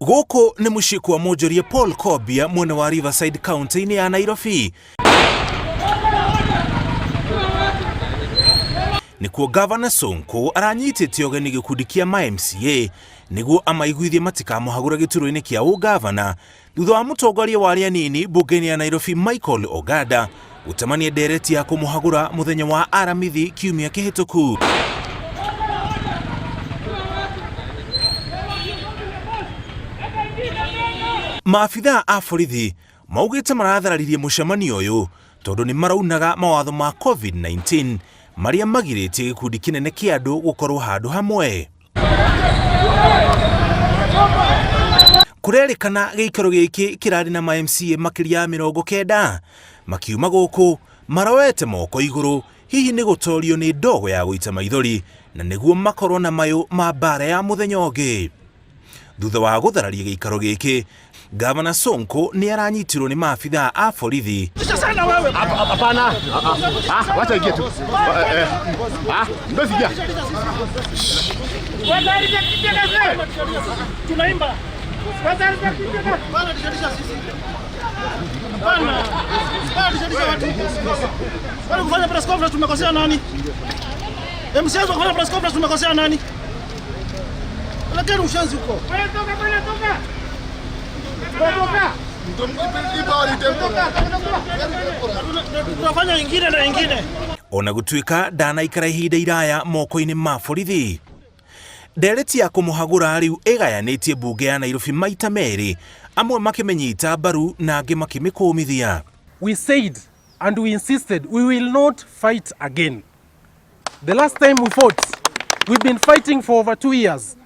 Gũkũ nĩ mũciĩ kwa Mũnjoria Paul Kobia mwena wa Riverside County ya Nairobi. Nĩkuo Governor Sonko aranyitĩte ũgeni gĩkundi kĩa MCA nĩguo amaiguithie matikamũhagũra gĩturwa-inĩ kĩa ũgavana thutha wa mũtongoria wa arĩa anini mbunge-inĩ ya Nairobi Michael Ogada gũtemania ndereti ya kũmũhagũra mũthenya wa aramithi kiumia kĩhĩtũku. Maabithaa a borithi maugĩte marathararirie mũcemanio ũyũ tondũ nĩ maraunaga mawatho ma COVID-19 marĩa magirĩtie gĩkundi kĩnene kĩa andũ gũkorwo handũ hamwe. Kũrerĩkana gĩikaro gĩkĩ kĩrarĩ na MCA makĩria ya 90 makiuma gũkũ maroete moko igũrũ hihi nĩ gũtorio nĩ ndogo ya gũita maithori na nĩguo makorwo na mayũ ma mbara ya mũthenya ũngĩ. Thutha wa gũthararia gĩikaro gĩkĩ, Governor Sonko nĩ aranyitirwo nĩ maabithaa a borithi. Hapana. Wacha ingie tu. Mbesikia. Tunaimba. Wale kufanya press conference tumekosea nani? MCS kufanya press conference tumekosea nani? Lakini ushanzi huko. Toka. Tunafanya ingine na ingine. Ona gũtuĩka ndanaikara ihinda iraya moko-inĩ ma borithi. Ndereti ya kũmũhagũra rĩu ĩgayanĩtie mbunge ya Nairobi maita merĩ, amwe makĩmĩnyita mbaru na angĩ makĩmĩkũmithia. We said and we insisted we will not fight again. The last time we fought, we've been fighting for over 2 years.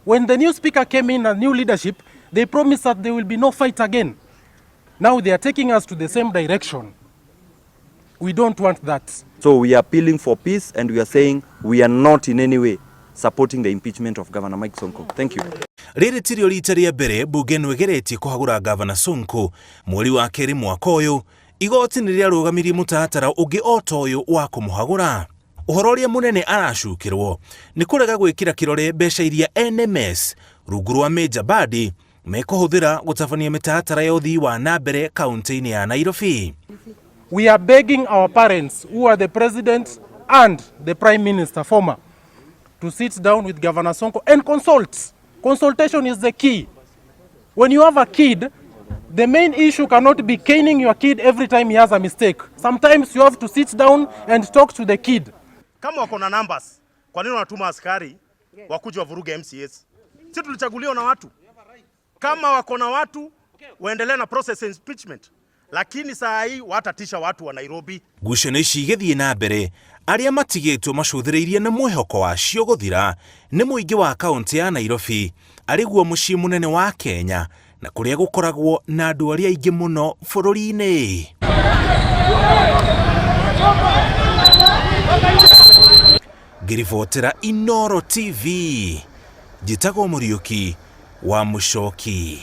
When the new speaker came in and new leadership, they promised that there will be no fight again. Now they are taking us to the same direction. We don't want that. So we are appealing for peace and we are saying we are not in any way supporting the impeachment of Governor Mike Sonko. Thank you. Rĩrĩ tirio rita rĩa mbere mbunge nĩ ĩgeretie kũhagũra Governor Sonko mweri wa kerĩ mwaka ũyũ. Igoti nĩ rĩarũgamirie mũtaratara ũngĩ o ta ũyũ wa kũmũhagũra. Ũhoro ũrĩa mũnene aracukĩrwo nĩ kũrega gwĩkĩra kĩrore mbeca iria NMS rungu rwa Major Badi mekũhũthĩra gũtabania mĩtaratara ya ũthii wa na mbere kaunti-inĩ ya Nairobi. We are begging our parents who are the president and the prime minister former to sit down with Governor Sonko and consult. Consultation is the key. When you have a kid, the main issue cannot be caning your kid every time he has a mistake. Sometimes you have to sit down and talk to the kid. Kama wako na numbers, kwa nini wanatuma askari wakuja wavuruge MCS? Sisi tulichaguliwa na watu. Kama wako na watu, waendelee na process impeachment. Lakini saa hii watatisha watu wa Nairobi. Ngucanio ici igĩthiĩ na mbere, arĩa matigĩtwo macũthĩrĩirie na mwĩhoko wacio gũthira nĩ mũingĩ wa kaunti ya Nairobi, arĩ guo mũciĩ mũnene wa Kenya na kũrĩa gũkoragwo na andũ arĩa aingĩ mũno bũrũri-inĩ. Ngĩribotera Inooro TV, njĩtagwo Mũriũki wa Mũcoki.